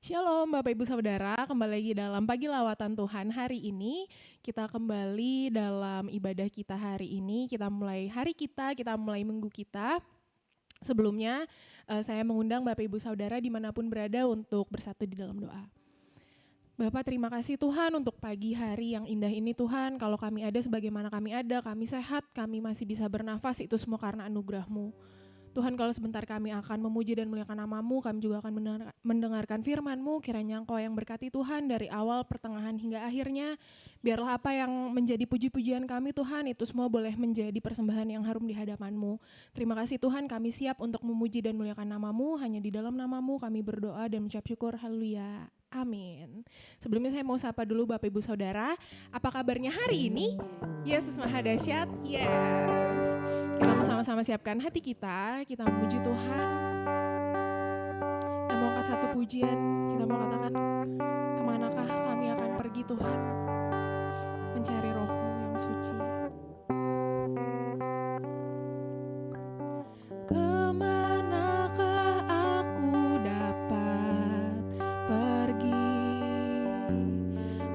Shalom Bapak Ibu Saudara, kembali lagi dalam Pagi Lawatan Tuhan hari ini. Kita kembali dalam ibadah kita hari ini, kita mulai hari kita mulai minggu kita. Sebelumnya saya mengundang Bapak Ibu Saudara dimanapun berada untuk bersatu di dalam doa. Bapak, terima kasih Tuhan untuk pagi hari yang indah ini Tuhan. Kalau kami ada sebagaimana kami ada, kami sehat, kami masih bisa bernafas, itu semua karena anugerah-Mu. Tuhan, kalau sebentar kami akan memuji dan memuliakan nama-Mu, kami juga akan mendengarkan firman-Mu, kiranya Engkau yang berkati Tuhan dari awal, pertengahan hingga akhirnya. Biarlah apa yang menjadi puji-pujian kami Tuhan, itu semua boleh menjadi persembahan yang harum di hadapan-Mu. Terima kasih Tuhan, kami siap untuk memuji dan memuliakan nama-Mu, hanya di dalam nama-Mu kami berdoa dan mengucap syukur, haleluya, amin. Sebelumnya saya mau sapa dulu Bapak Ibu Saudara, apa kabarnya hari ini? Yesus Maha Dahsyat, yes. Kita mau sama-sama siapkan hati kita memuji Tuhan. Kita mau angkat satu pujian, kita mau katakan, kemanakah kami akan pergi Tuhan, mencari roh-Mu yang suci. Kemanakah aku dapat pergi,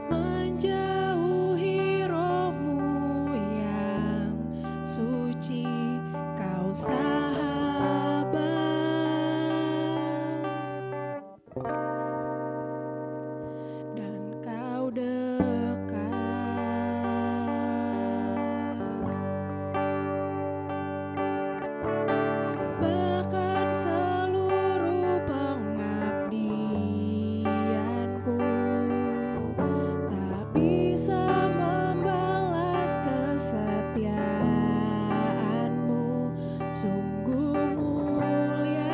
menjauhi roh-Mu yang suci, Kau sahabat, dan Kau dekat. Bahkan seluruh pengabdianku tak bisa membalas kesetiaan-Mu, sungguh mulia.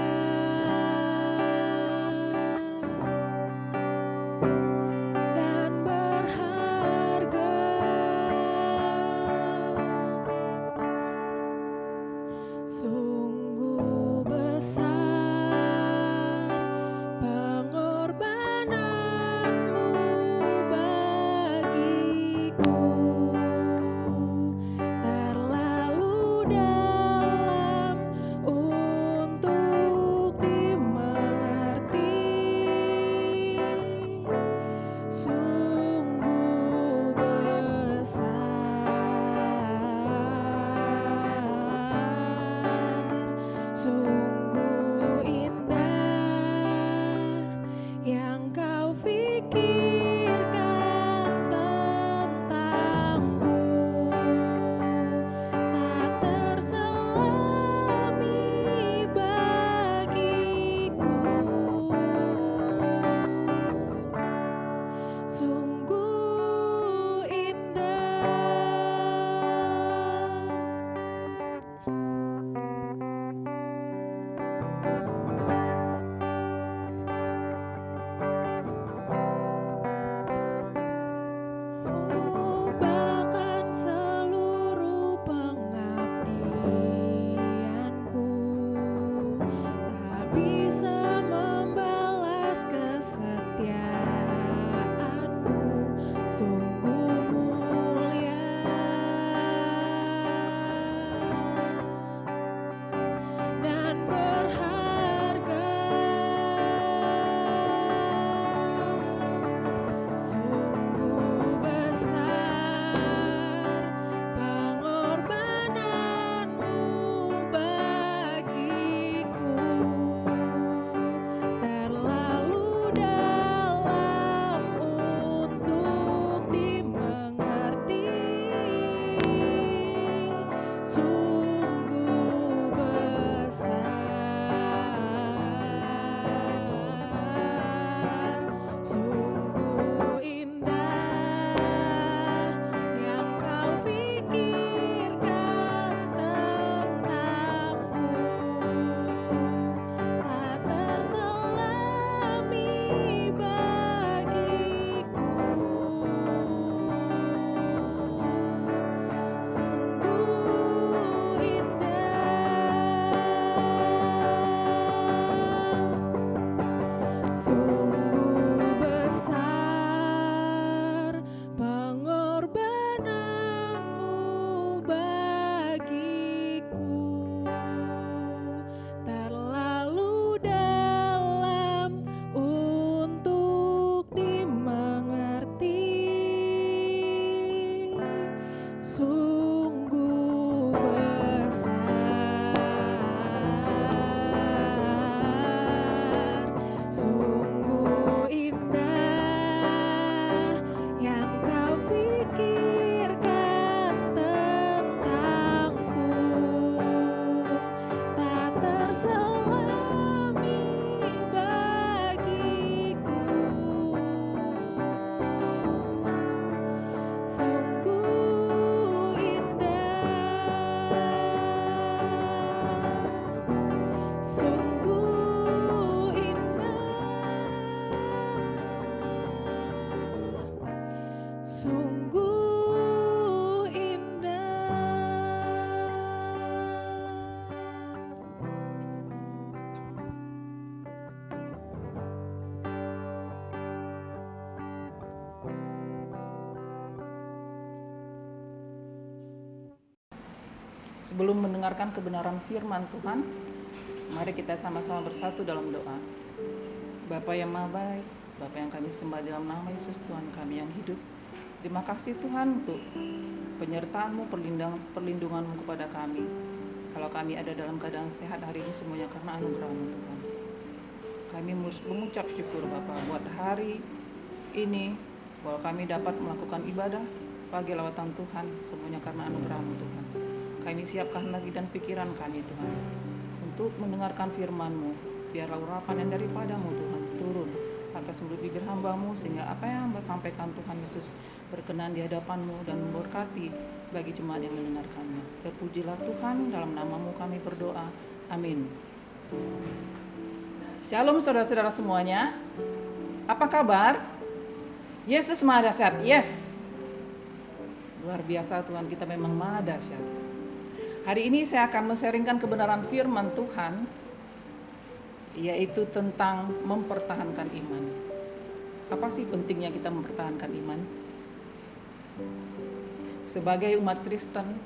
sungguh indah. Sebelum mendengarkan kebenaran firman Tuhan, mari kita sama-sama bersatu dalam doa. Bapa yang Maha Baik, Bapa yang kami sembah dalam nama Yesus Tuhan kami yang hidup. Terima kasih Tuhan untuk penyertaan-Mu, perlindungan-Mu kepada kami. Kalau kami ada dalam keadaan sehat hari ini semuanya karena anugerah-Mu Tuhan. Kami mengucap syukur Bapa buat hari ini bahwa kami dapat melakukan ibadah pagi lawatan Tuhan, semuanya karena anugerah-Mu Tuhan. Kami siapkan hati dan pikiran kami Tuhan untuk mendengarkan firman-Mu. Biarlah urapan yang daripada-Mu Tuhan turun atas mulut bibir hamba-Mu, sehingga apa yang hamba sampaikan Tuhan Yesus berkenan di hadapan-Mu dan memberkati bagi jemaat yang mendengarkannya. Terpujilah Tuhan, dalam nama-Mu kami berdoa. Amin. Shalom saudara-saudara semuanya. Apa kabar? Yesus Maha Dahsyat. Yes. Luar biasa Tuhan kita memang Maha Dahsyat. Hari ini saya akan men-sharingkan kebenaran firman Tuhan, yaitu tentang mempertahankan iman. Apa sih pentingnya kita mempertahankan iman? Sebagai umat Kristen,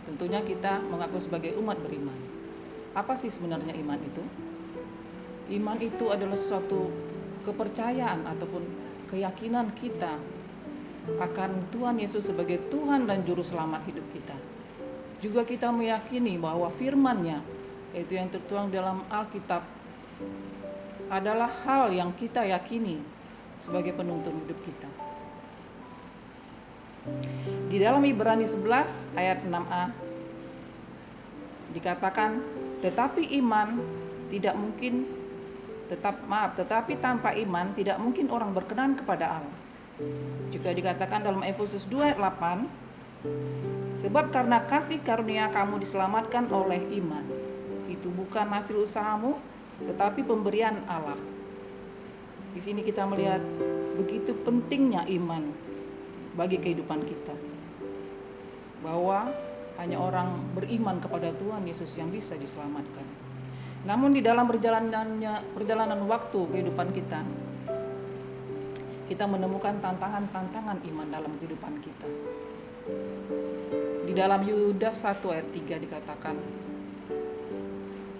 tentunya kita mengaku sebagai umat beriman. Apa sih sebenarnya iman itu? Iman itu adalah suatu kepercayaan ataupun keyakinan kita akan Tuhan Yesus sebagai Tuhan dan Juru Selamat hidup kita. Juga kita meyakini bahwa firman-Nya, yaitu yang tertuang dalam Alkitab, adalah hal yang kita yakini sebagai penuntun hidup kita. Di dalam Ibrani 11 ayat 6a dikatakan, tetapi tanpa iman tidak mungkin orang berkenan kepada Allah. Juga dikatakan dalam Efesus 2 ayat 8, sebab karena kasih karunia kamu diselamatkan oleh iman. Itu bukan hasil usahamu, tetapi pemberian Allah. Di sini kita melihat begitu pentingnya iman bagi kehidupan kita. Bahwa hanya orang beriman kepada Tuhan Yesus yang bisa diselamatkan. Namun di dalam perjalanan waktu kehidupan kita menemukan tantangan-tantangan iman dalam kehidupan kita. Di dalam Yudas 1 ayat 3 dikatakan,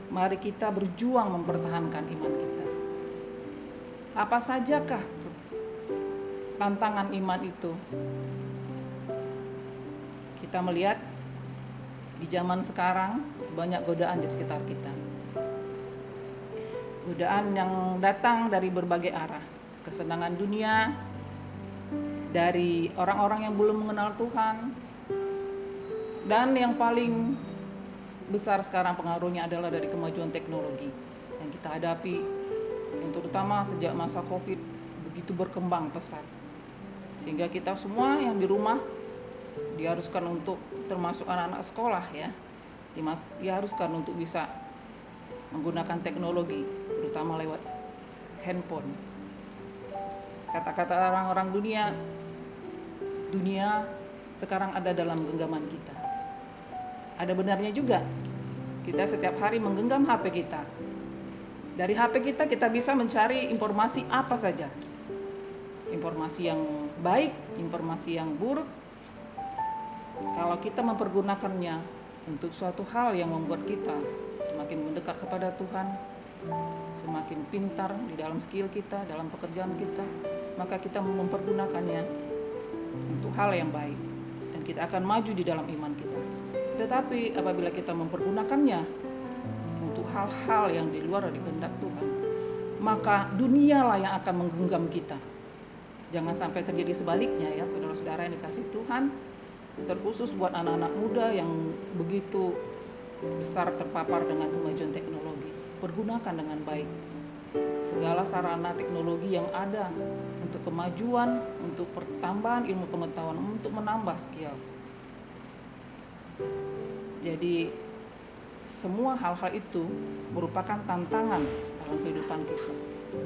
mari kita berjuang mempertahankan iman kita. Apa sajakah tantangan iman itu? Kita melihat di zaman sekarang banyak godaan di sekitar kita. Godaan yang datang dari berbagai arah. Kesenangan dunia, dari orang-orang yang belum mengenal Tuhan, dan yang paling besar sekarang pengaruhnya adalah dari kemajuan teknologi yang kita hadapi, terutama sejak masa COVID begitu berkembang pesat, sehingga kita semua yang di rumah diharuskan untuk, termasuk anak-anak sekolah ya, diharuskan untuk bisa menggunakan teknologi, terutama lewat handphone. Kata-kata orang-orang dunia sekarang ada dalam genggaman kita. Ada benarnya juga, kita setiap hari menggenggam HP kita. Dari HP kita bisa mencari informasi apa saja. Informasi yang baik, informasi yang buruk. Kalau kita mempergunakannya untuk suatu hal yang membuat kita semakin mendekat kepada Tuhan, semakin pintar di dalam skill kita, dalam pekerjaan kita, maka kita mempergunakannya untuk hal yang baik dan kita akan maju di dalam iman kita. Tetapi apabila kita mempergunakannya untuk hal-hal yang di luar dari kehendak Tuhan, maka dunialah yang akan menggenggam kita. Jangan sampai terjadi sebaliknya ya saudara-saudara yang dikasihi Tuhan, terkhusus buat anak-anak muda yang begitu besar terpapar dengan kemajuan teknologi. Pergunakan dengan baik segala sarana teknologi yang ada untuk kemajuan, untuk pertambahan ilmu pengetahuan, untuk menambah skill. Jadi semua hal-hal itu merupakan tantangan dalam kehidupan kita.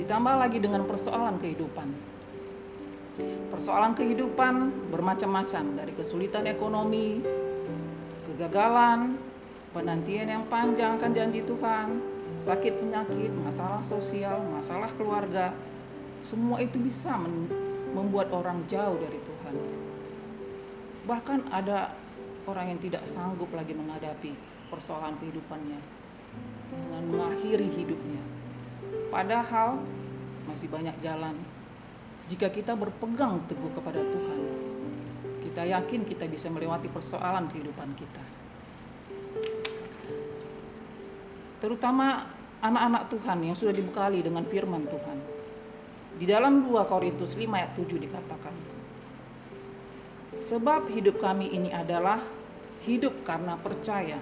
Ditambah lagi dengan persoalan kehidupan. Persoalan kehidupan bermacam-macam, dari kesulitan ekonomi, kegagalan, penantian yang panjang akan janji Tuhan, sakit penyakit, masalah sosial, masalah keluarga. Semua itu bisa membuat orang jauh dari Tuhan. Bahkan ada orang yang tidak sanggup lagi menghadapi persoalan kehidupannya dengan mengakhiri hidupnya. Padahal masih banyak jalan. Jika kita berpegang teguh kepada Tuhan, kita yakin kita bisa melewati persoalan kehidupan kita. Terutama anak-anak Tuhan yang sudah dibekali dengan firman Tuhan. Di dalam 2 Korintus 5 ayat 7 dikatakan, sebab hidup kami ini adalah hidup karena percaya,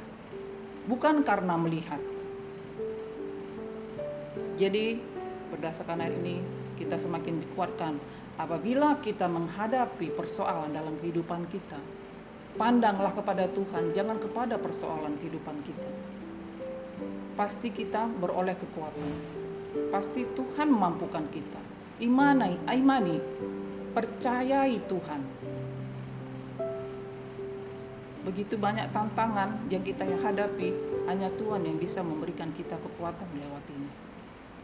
bukan karena melihat. Jadi berdasarkan ayat ini kita semakin dikuatkan apabila kita menghadapi persoalan dalam kehidupan kita. Pandanglah kepada Tuhan, jangan kepada persoalan kehidupan kita. Pasti kita beroleh kekuatan. Pasti Tuhan memampukan kita. Imani, percayai Tuhan. Begitu banyak tantangan yang kita hadapi, hanya Tuhan yang bisa memberikan kita kekuatan melewatinya.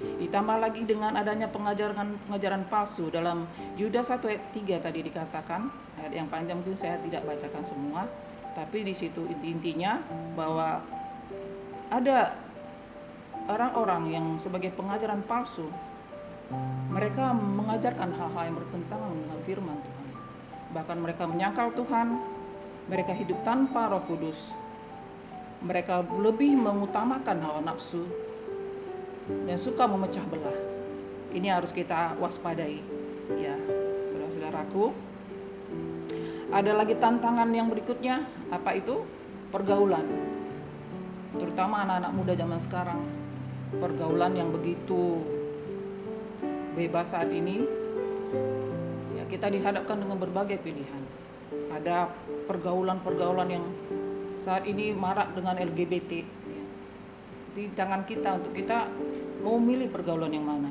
Ditambah lagi dengan adanya pengajaran palsu dalam Yudas 1 ayat 3 tadi dikatakan, ayat yang panjang mungkin saya tidak bacakan semua, tapi di situ intinya bahwa ada orang-orang yang sebagai pengajaran palsu, mereka mengajarkan hal-hal yang bertentangan dengan firman Tuhan. Bahkan mereka menyangkal Tuhan, mereka hidup tanpa Roh Kudus, mereka lebih mengutamakan hawa nafsu dan suka memecah belah. Ini harus kita waspadai, ya, saudara-saudaraku. Ada lagi tantangan yang berikutnya, apa itu? Pergaulan. Terutama anak-anak muda zaman sekarang. Pergaulan yang begitu bebas saat ini. Ya, kita dihadapkan dengan berbagai pilihan. Ada pergaulan-pergaulan yang saat ini marak dengan LGBT. Di tangan kita untuk kita mau milih pergaulan yang mana.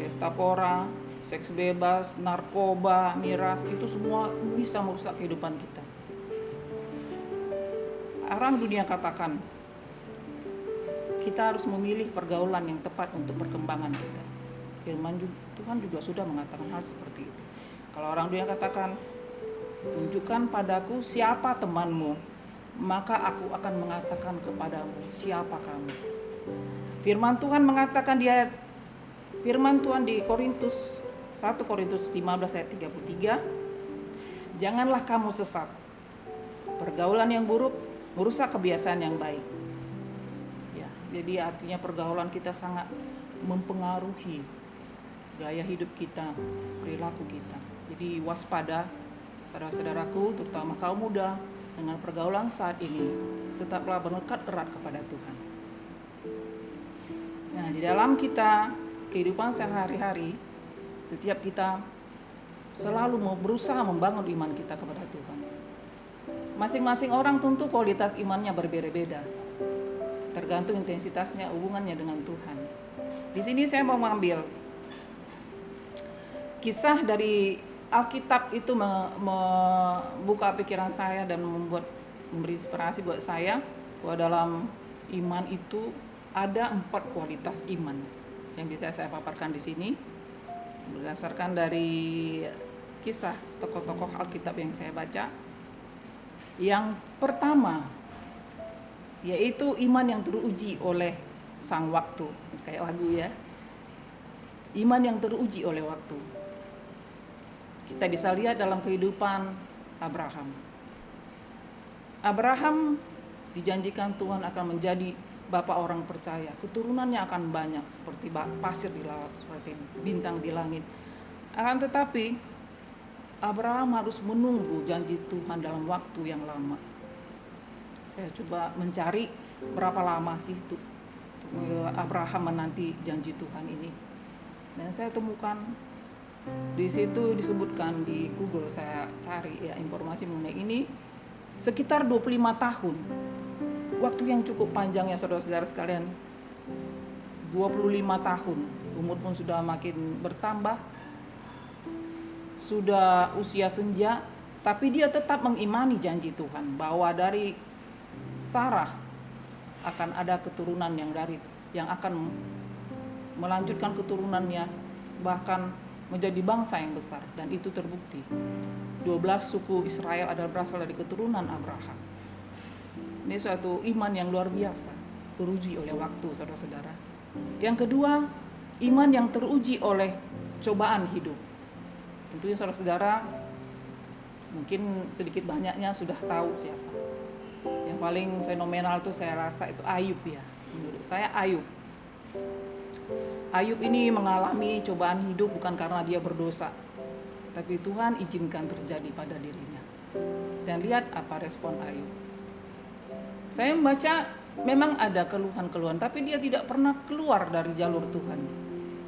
Pesta pora, seks bebas, narkoba, miras, itu semua bisa merusak kehidupan kita. Orang dunia katakan kita harus memilih pergaulan yang tepat untuk perkembangan kita. Firman Tuhan juga sudah mengatakan hal seperti itu. Kalau orang dunia katakan, tunjukkan padaku siapa temanmu, maka aku akan mengatakan kepadamu siapa kamu. Firman Tuhan mengatakan firman Tuhan di 1 Korintus 15 ayat 33, janganlah kamu sesat. Pergaulan yang buruk merusak kebiasaan yang baik. Ya, jadi artinya pergaulan kita sangat mempengaruhi gaya hidup kita, perilaku kita. Jadi waspada saudara-saudaraku, terutama kaum muda, dengan pergaulan saat ini, tetaplah berdekat erat kepada Tuhan. Nah, di dalam kita kehidupan sehari-hari, setiap kita selalu mau berusaha membangun iman kita kepada Tuhan. Masing-masing orang tentu kualitas imannya berbeda-beda, tergantung intensitasnya, hubungannya dengan Tuhan. Di sini saya mau mengambil kisah dari Alkitab itu membuka pikiran saya dan memberi inspirasi buat saya bahwa dalam iman itu ada 4 kualitas iman yang bisa saya paparkan di sini berdasarkan dari kisah tokoh-tokoh Alkitab yang saya baca. Yang pertama yaitu iman yang teruji oleh sang waktu, kayak lagu ya. Iman yang teruji oleh waktu. Kita bisa lihat dalam kehidupan Abraham. Abraham dijanjikan Tuhan akan menjadi bapa orang percaya. Keturunannya akan banyak seperti pasir di laut, seperti bintang di langit. Akan tetapi Abraham harus menunggu janji Tuhan dalam waktu yang lama. Saya coba mencari berapa lama sih itu Abraham menanti janji Tuhan ini. Dan saya temukan di situ disebutkan di Google, saya cari ya informasi mengenai ini, sekitar 25 tahun. Waktu yang cukup panjang ya saudara-saudara sekalian. 25 tahun, umur pun sudah makin bertambah. sudah usia senja, tapi dia tetap mengimani janji Tuhan bahwa dari Sarah akan ada keturunan yang akan melanjutkan keturunannya bahkan menjadi bangsa yang besar, dan itu terbukti. 12 suku Israel adalah berasal dari keturunan Abraham. Ini suatu iman yang luar biasa, teruji oleh waktu, saudara-saudara. Yang kedua, iman yang teruji oleh cobaan hidup. Tentunya saudara-saudara mungkin sedikit banyaknya sudah tahu siapa. Yang paling fenomenal itu saya rasa itu Ayub ya. Menurut saya Ayub. Ayub ini mengalami cobaan hidup bukan karena dia berdosa, tapi Tuhan izinkan terjadi pada dirinya. Dan lihat apa respon Ayub. Saya membaca memang ada keluhan-keluhan, tapi dia tidak pernah keluar dari jalur Tuhan.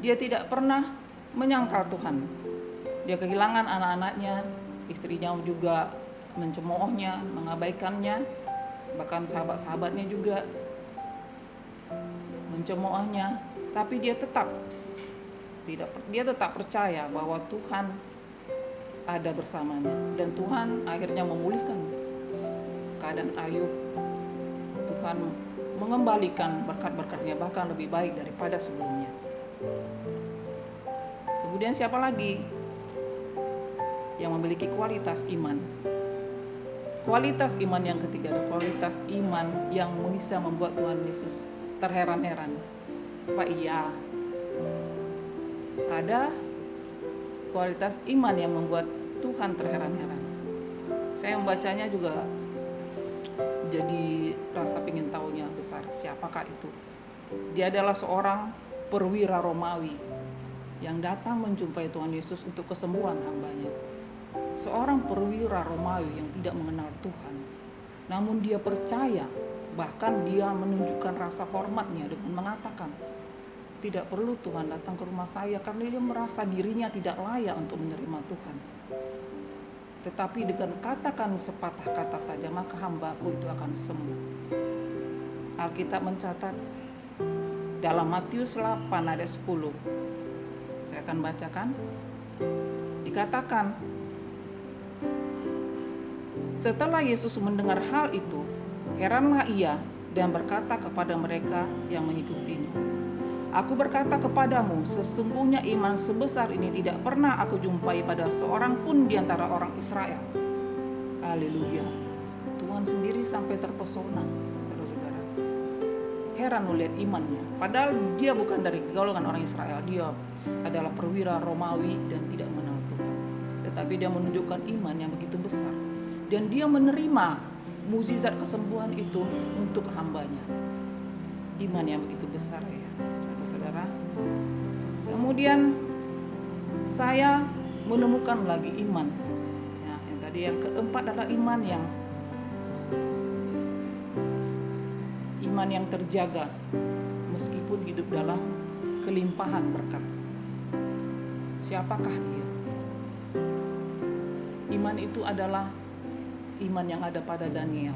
Dia tidak pernah menyangkal Tuhan. Dia kehilangan anak-anaknya, istrinya juga mencemoohnya, mengabaikannya, bahkan sahabat-sahabatnya juga mencemoohnya. Tapi dia tetap percaya bahwa Tuhan ada bersamanya, dan Tuhan akhirnya memulihkan keadaan Ayub. Tuhan mengembalikan berkat-berkatnya bahkan lebih baik daripada sebelumnya. Kemudian siapa lagi yang memiliki kualitas iman? Kualitas iman yang ketiga adalah kualitas iman yang bisa membuat Tuhan Yesus terheran-heran. Apa iya? Ada kualitas iman yang membuat Tuhan terheran-heran. Saya membacanya juga jadi rasa ingin tahunya besar. Siapakah itu? Dia adalah seorang perwira Romawi yang datang menjumpai Tuhan Yesus untuk kesembuhan hambanya. Seorang perwira Romawi yang tidak mengenal Tuhan, namun dia percaya, bahkan dia menunjukkan rasa hormatnya dengan mengatakan, tidak perlu Tuhan datang ke rumah saya, karena dia merasa dirinya tidak layak untuk menerima Tuhan. Tetapi dengan katakan sepatah kata saja, maka hambaku itu akan sembuh. Alkitab mencatat dalam Matius 8 ayat 10. Saya akan bacakan. Dikatakan, setelah Yesus mendengar hal itu, heranlah ia dan berkata kepada mereka yang mengikutinya, aku berkata kepadamu, sesungguhnya iman sebesar ini tidak pernah aku jumpai pada seorang pun di antara orang Israel. Haleluya. Tuhan sendiri sampai terpesona, saudara-saudara. Heran melihat imannya. Padahal dia bukan dari golongan orang Israel. Dia adalah perwira Romawi dan tidak mengenal Tuhan. Tetapi dia menunjukkan iman yang begitu besar. Dan dia menerima mukjizat kesembuhan itu untuk hambanya. Iman yang begitu besar ya. Kemudian saya menemukan lagi iman. Ya, yang keempat adalah iman yang terjaga meskipun hidup dalam kelimpahan berkat. Siapakah dia? Iman itu adalah iman yang ada pada Daniel.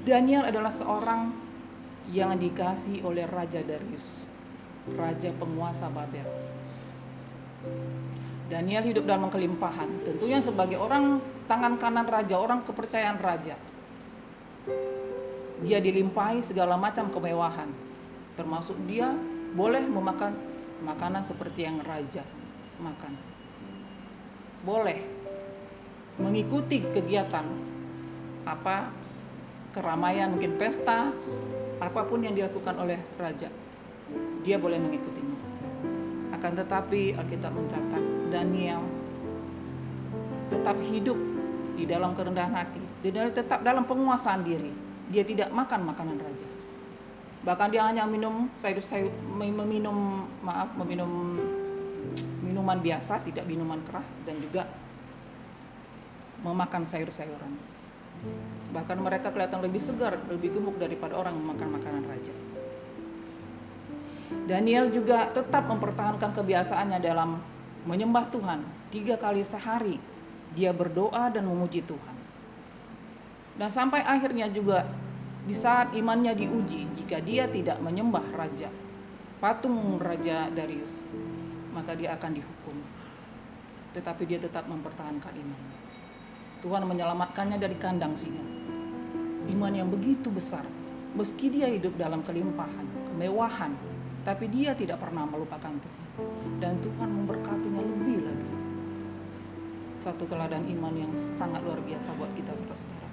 Daniel adalah seorang yang dikasihi oleh Raja Darius, raja penguasa Babel. Daniel hidup dalam kelimpahan, tentunya sebagai orang tangan kanan raja, orang kepercayaan raja. Dia dilimpahi segala macam kemewahan, termasuk dia boleh memakan makanan seperti yang raja makan. Boleh mengikuti kegiatan keramaian, mungkin pesta, apapun yang dilakukan oleh raja, dia boleh mengikutinya. Akan tetapi Alkitab mencatat Daniel tetap hidup di dalam kerendahan hati. Dia tetap dalam penguasaan diri. Dia tidak makan makanan raja. Bahkan dia hanya minum minuman biasa, tidak minuman keras, dan juga memakan sayur-sayuran. Bahkan mereka kelihatan lebih segar, lebih gemuk daripada orang yang memakan makanan raja. Daniel juga tetap mempertahankan kebiasaannya dalam menyembah Tuhan. 3 kali sehari dia berdoa dan memuji Tuhan. Dan sampai akhirnya juga di saat imannya diuji, jika dia tidak menyembah patung Raja Darius, maka dia akan dihukum. Tetapi dia tetap mempertahankan imannya. Tuhan menyelamatkannya dari kandang singa. Iman yang begitu besar, meski dia hidup dalam kelimpahan, kemewahan, tapi dia tidak pernah melupakan Tuhan. Dan Tuhan memberkatinya lebih lagi. Satu teladan iman yang sangat luar biasa buat kita, saudara-saudara.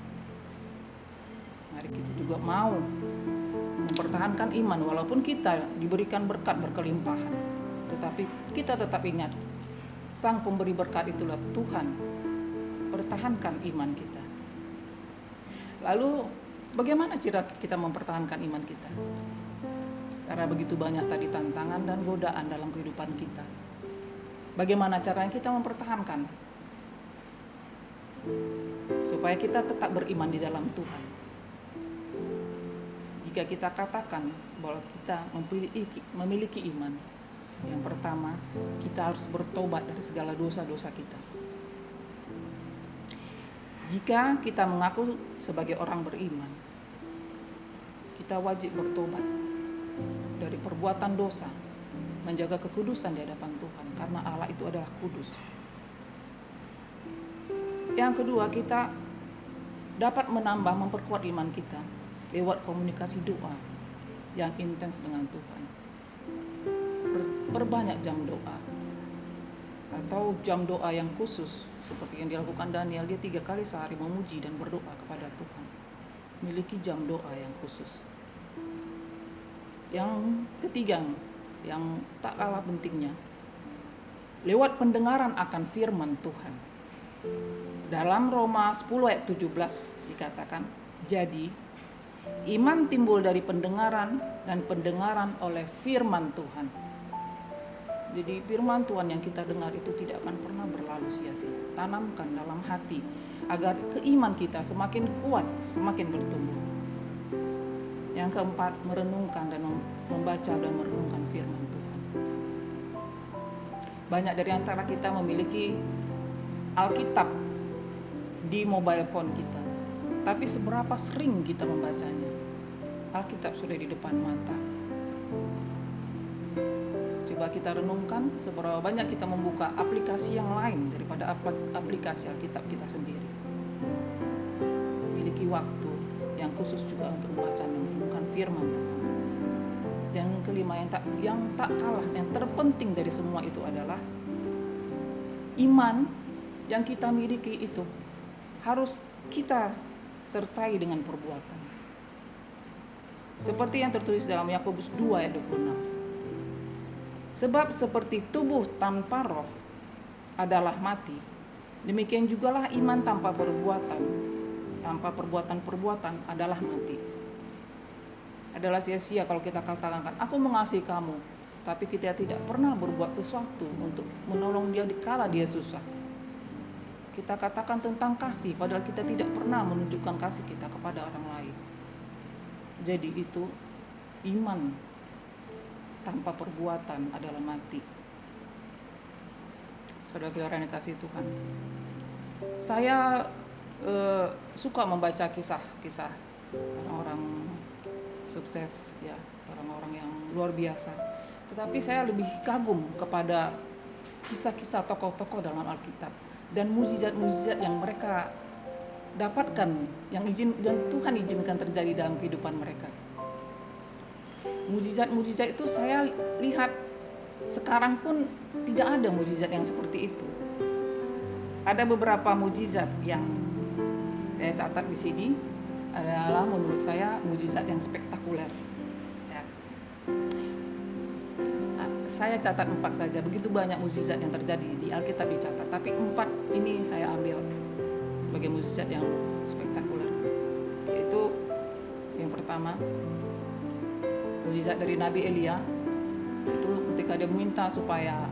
Mari kita juga mau mempertahankan iman walaupun kita diberikan berkat berkelimpahan. Tetapi kita tetap ingat, Sang pemberi berkat itulah Tuhan. Pertahankan iman kita. Lalu bagaimana cara kita mempertahankan iman kita? Karena begitu banyak tadi tantangan dan godaan dalam kehidupan kita. Bagaimana caranya kita mempertahankan? Supaya kita tetap beriman di dalam Tuhan. Jika kita katakan bahwa kita memiliki iman, yang pertama, kita harus bertobat dari segala dosa-dosa kita. Jika kita mengaku sebagai orang beriman, kita wajib bertobat dari perbuatan dosa, menjaga kekudusan di hadapan Tuhan, karena Allah itu adalah kudus. Yang kedua, kita dapat memperkuat iman kita lewat komunikasi doa yang intens dengan Tuhan. Perbanyak jam doa atau jam doa yang khusus seperti yang dilakukan Daniel. Dia 3 kali sehari memuji dan berdoa kepada Tuhan. Miliki jam doa yang khusus. Yang ketiga, yang tak kalah pentingnya, lewat pendengaran akan firman Tuhan. Dalam Roma 10 ayat 17 dikatakan, jadi iman timbul dari pendengaran dan pendengaran oleh firman Tuhan. Jadi firman Tuhan yang kita dengar itu tidak akan pernah berlalu sia-sia. Tanamkan dalam hati agar keiman kita semakin kuat, semakin bertumbuh. Yang keempat, merenungkan dan membaca dan merenungkan firman Tuhan. Banyak dari antara kita memiliki Alkitab di mobile phone kita. Tapi seberapa sering kita membacanya? Alkitab sudah di depan mata. Coba kita renungkan seberapa banyak kita membuka aplikasi yang lain daripada aplikasi Alkitab kita sendiri. Miliki waktu yang khusus juga untuk membaca dan merenungkan firman Tuhan. Dan yang kelima, yang tak kalah, yang terpenting dari semua itu adalah iman yang kita miliki itu harus kita sertai dengan perbuatan. Seperti yang tertulis dalam Yakobus 2 ayat 26. Sebab seperti tubuh tanpa roh adalah mati, demikian jugalah iman tanpa perbuatan. Tanpa perbuatan adalah mati. Adalah sia-sia kalau kita katakan, aku mengasihi kamu, tapi kita tidak pernah berbuat sesuatu untuk menolong dia dikala dia susah. Kita katakan tentang kasih, padahal kita tidak pernah menunjukkan kasih kita kepada orang lain. Jadi itu iman tanpa perbuatan adalah mati. Saudara-saudara yang dikasihi Tuhan, saya suka membaca kisah-kisah orang-orang sukses, ya, orang-orang yang luar biasa. Tetapi saya lebih kagum kepada kisah-kisah tokoh-tokoh dalam Alkitab dan mukjizat-mukjizat yang mereka dapatkan, yang Tuhan izinkan terjadi dalam kehidupan mereka. Mukjizat-mukjizat itu saya lihat sekarang pun tidak ada mukjizat yang seperti itu. Ada beberapa mukjizat yang saya catat di sini adalah menurut saya mukjizat yang spektakuler. Ya. Saya catat 4 saja, begitu banyak mukjizat yang terjadi di Alkitab dicatat, tapi 4 ini saya ambil sebagai mukjizat yang spektakuler. Yaitu yang pertama, mukjizat dari Nabi Elia, itu ketika dia meminta supaya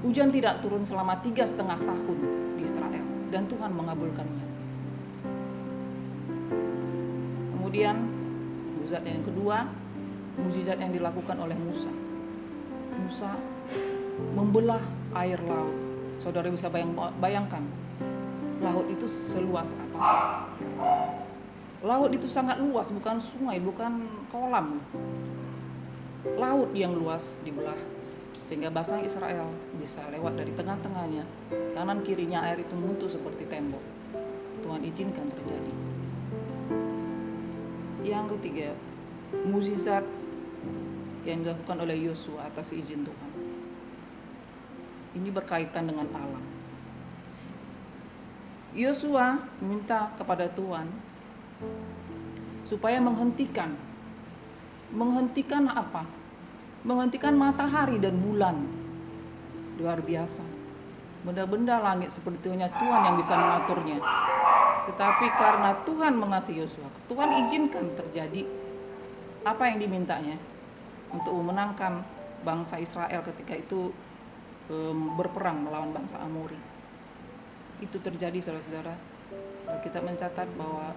hujan tidak turun selama 3,5 tahun di Israel, dan Tuhan mengabulkannya. Kemudian mukjizat yang kedua, mukjizat yang dilakukan oleh Musa. Musa membelah air laut. Saudara bisa bayangkan, laut itu seluas apa sih? Laut itu sangat luas, bukan sungai, bukan kolam. Laut yang luas dibelah sehingga bangsa Israel bisa lewat dari tengah-tengahnya. Kanan kirinya air itu runtuh seperti tembok. Tuhan izinkan terjadi. Yang ketiga, mukjizat yang dilakukan oleh Yosua atas izin Tuhan. Ini berkaitan dengan alam. Yosua minta kepada Tuhan supaya menghentikan apa? Menghentikan matahari dan bulan. Luar biasa. Benda-benda langit seperti hanya Tuhan yang bisa mengaturnya. Tetapi karena Tuhan mengasihi Yosua, Tuhan izinkan terjadi apa yang dimintanya untuk memenangkan bangsa Israel ketika itu berperang melawan bangsa Amori. Itu terjadi, saudara-saudara. Kita mencatat bahwa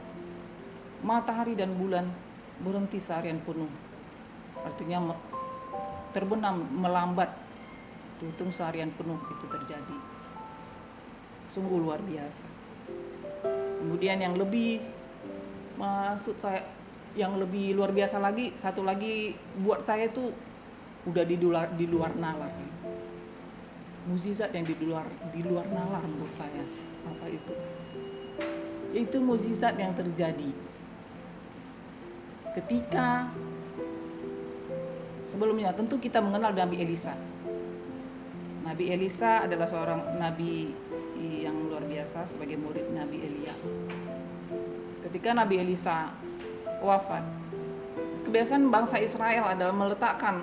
matahari dan bulan berhenti seharian penuh. Artinya terbenam, melambat, tutung seharian penuh itu terjadi. Sungguh luar biasa. Kemudian yang lebih, maksud saya yang lebih luar biasa lagi, satu lagi buat saya itu udah di luar nalar. Mukjizat yang di luar nalar menurut saya. Apa itu? Itu mukjizat yang terjadi ketika sebelumnya tentu kita mengenal Nabi Elisa. Nabi Elisa adalah seorang nabi yang luar biasa sebagai murid Nabi Elia. Ketika Nabi Elisa wafat, kebiasaan bangsa Israel adalah meletakkan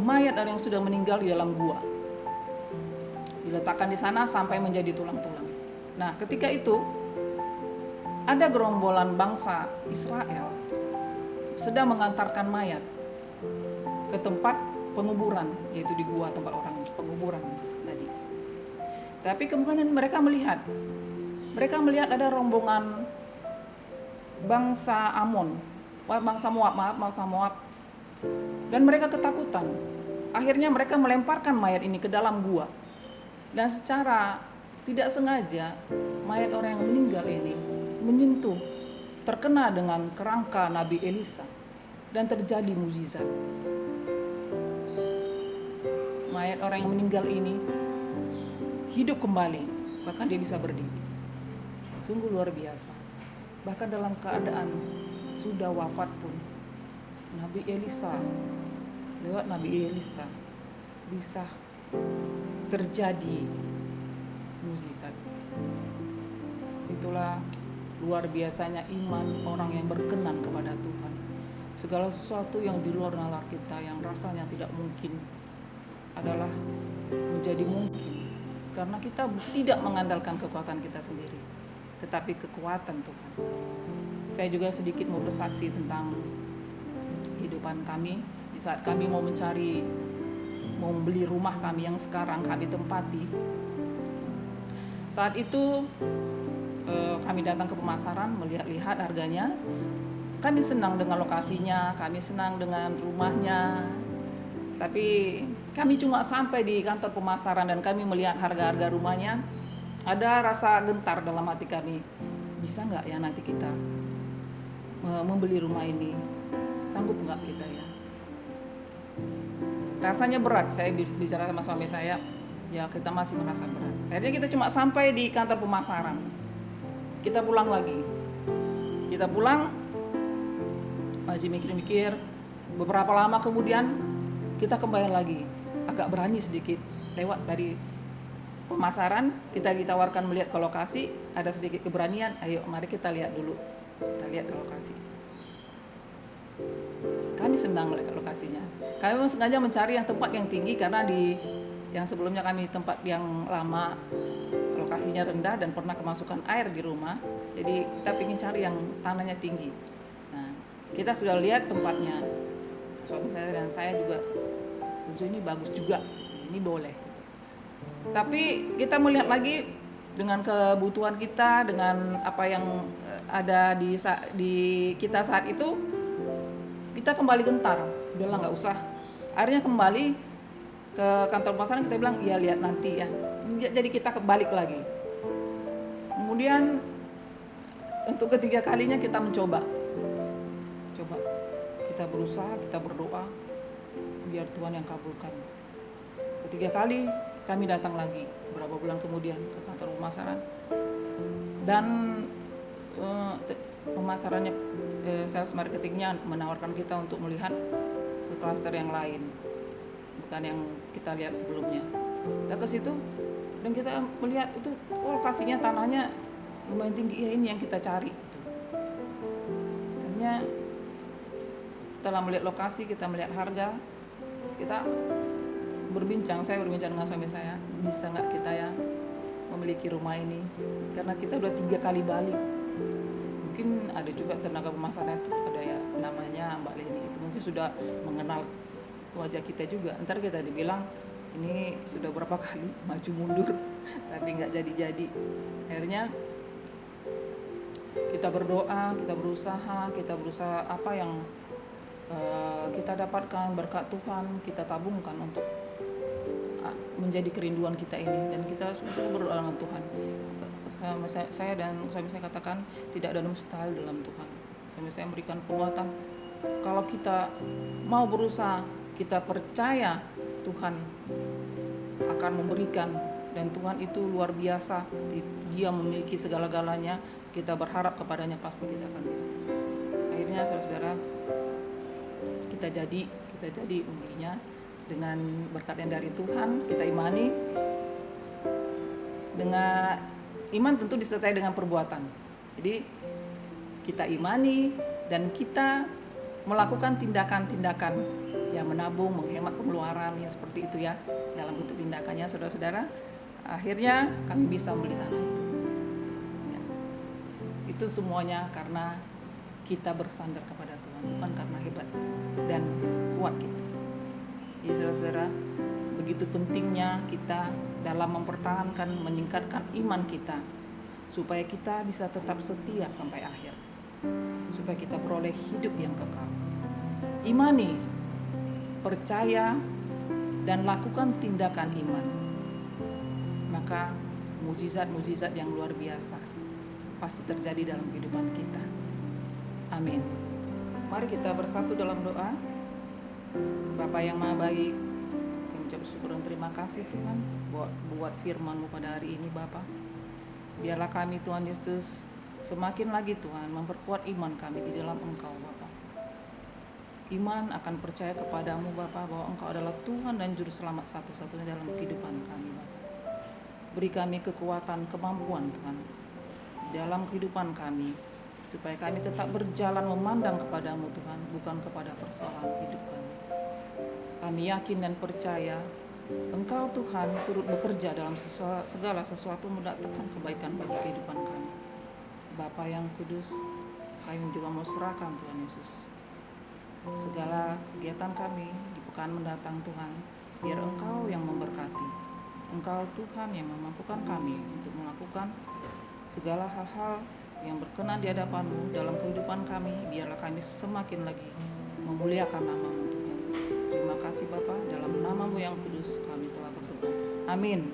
mayat orang yang sudah meninggal di dalam gua. Diletakkan di sana sampai menjadi tulang-tulang. Nah, ketika itu ada gerombolan bangsa Israel sedang mengantarkan mayat ke tempat penguburan, yaitu di gua, tempat orang penguburan tadi. Tapi kemudian mereka melihat ada rombongan bangsa Moab, dan mereka ketakutan. Akhirnya mereka melemparkan mayat ini ke dalam gua, dan secara tidak sengaja mayat orang yang meninggal ini menyentuh, terkena dengan kerangka Nabi Elisa, dan terjadi mukjizat. Mayat orang yang meninggal ini hidup kembali, bahkan dia bisa berdiri. Sungguh luar biasa. Bahkan dalam keadaan sudah wafat pun, lewat Nabi Elisa bisa terjadi mukjizat. Itulah luar biasanya iman orang yang berkenan kepada Tuhan. Segala sesuatu yang di luar nalar kita, yang rasanya tidak mungkin, adalah menjadi mungkin karena kita tidak mengandalkan kekuatan kita sendiri, tetapi kekuatan Tuhan. Saya juga sedikit mau bersaksi tentang kehidupan kami di saat kami mau membeli rumah kami yang sekarang kami tempati. Saat itu kami datang ke pemasaran, melihat-lihat harganya. Kami senang dengan lokasinya, kami senang dengan rumahnya. Tapi kami cuma sampai di kantor pemasaran dan kami melihat harga-harga rumahnya. Ada rasa gentar dalam hati kami. Bisa nggak ya nanti kita membeli rumah ini? Sanggup nggak kita ya? Rasanya berat. Saya bicara sama suami saya, ya kita masih merasa berat. Akhirnya kita cuma sampai di kantor pemasaran. Kita pulang lagi. Kita pulang, masih mikir-mikir. Beberapa lama kemudian kita kembali lagi, agak berani sedikit lewat dari pemasaran. Kita ditawarkan melihat ke lokasi, ada sedikit keberanian. Ayo mari kita lihat dulu, kita lihat ke lokasi. Kami senang melihat lokasinya. Kami sengaja mencari yang tempat yang tinggi karena di yang sebelumnya kami tempat yang lama lokasinya rendah dan pernah kemasukan air di rumah. Jadi kita ingin cari yang tanahnya tinggi. Nah, kita sudah lihat tempatnya. Suami saya dan saya juga setuju, ini bagus juga, ini boleh. Tapi kita melihat lagi dengan kebutuhan kita, dengan apa yang ada di kita saat itu, kita kembali gentar. Udahlah nggak usah. Akhirnya kembali ke kantor pemasaran, kita bilang iya lihat nanti ya. Jadi kita balik lagi. Kemudian untuk ketiga kalinya kita mencoba. Kita berusaha, kita berdoa biar Tuhan yang kabulkan. 3 kali kami datang lagi beberapa bulan kemudian ke kantor pemasaran, dan pemasarannya, sales marketingnya menawarkan kita untuk melihat ke klaster yang lain, bukan yang kita lihat sebelumnya. Kita ke situ dan kita melihat itu lokasinya, tanahnya lumayan tinggi, ya ini yang kita cari gitu. Akhirnya setelah melihat lokasi, kita melihat harga, terus kita saya berbincang dengan suami saya, bisa nggak kita ya memiliki rumah ini, karena kita udah 3 kali balik. Mungkin ada juga tenaga pemasaran itu, ada ya namanya Mbak Leni, itu mungkin sudah mengenal wajah kita juga. Ntar kita dibilang ini sudah berapa kali maju mundur tapi nggak jadi. Akhirnya kita berdoa, kita berusaha apa yang kita dapatkan berkat Tuhan, kita tabungkan untuk menjadi kerinduan kita ini, dan kita sudah berdoa dengan Tuhan. Saya dan suami saya katakan tidak ada mustahil dalam Tuhan. Suami saya memberikan penguatan, kalau kita mau berusaha, kita percaya Tuhan akan memberikan, dan Tuhan itu luar biasa, Dia memiliki segala-galanya. Kita berharap kepadanya, pasti kita akan bisa. Akhirnya saudara-saudara, kita jadi membelinya dengan berkat yang dari Tuhan. Kita imani, dengan iman tentu disertai dengan perbuatan. Jadi kita imani dan kita melakukan tindakan-tindakan yang menabung, menghemat pengeluaran, ya seperti itu ya, dalam bentuk tindakannya saudara-saudara. Akhirnya kami bisa membeli tanah itu ya. Itu semuanya karena kita bersandar kepada Tuhan, bukan karena hebat dan kuat kita. Jadi saudara-saudara, begitu pentingnya kita dalam mempertahankan, meningkatkan iman kita, supaya kita bisa tetap setia sampai akhir, supaya kita peroleh hidup yang kekal. Imani, percaya, dan lakukan tindakan iman, maka mujizat-mujizat yang luar biasa pasti terjadi dalam kehidupan kita. Amin. Mari kita bersatu dalam doa. Bapa yang Maha Baik, kami ucap syukur dan terima kasih Tuhan buat firman-Mu pada hari ini Bapa. Biarlah kami Tuhan Yesus semakin lagi Tuhan memperkuat iman kami di dalam Engkau Bapa. Iman akan percaya kepadamu Bapa, bahwa Engkau adalah Tuhan dan Juru Selamat satu-satunya dalam kehidupan kami Bapa. Beri kami kekuatan, kemampuan Tuhan dalam kehidupan kami, supaya kami tetap berjalan memandang kepadamu Tuhan, bukan kepada persoalan hidup kami. Kami yakin dan percaya Engkau Tuhan turut bekerja dalam segala sesuatu, mendatangkan kebaikan bagi kehidupan kami. Bapa yang kudus, kami juga mau serahkan Tuhan Yesus segala kegiatan kami di pekan mendatang Tuhan. Biar Engkau yang memberkati, Engkau Tuhan yang memampukan kami untuk melakukan segala hal-hal yang berkenan di hadapan-Mu dalam kehidupan kami. Biarlah kami semakin lagi memuliakan nama-Mu Tuhan. Terima kasih Bapa, dalam nama-Mu yang kudus kami telah berdoa. Amin.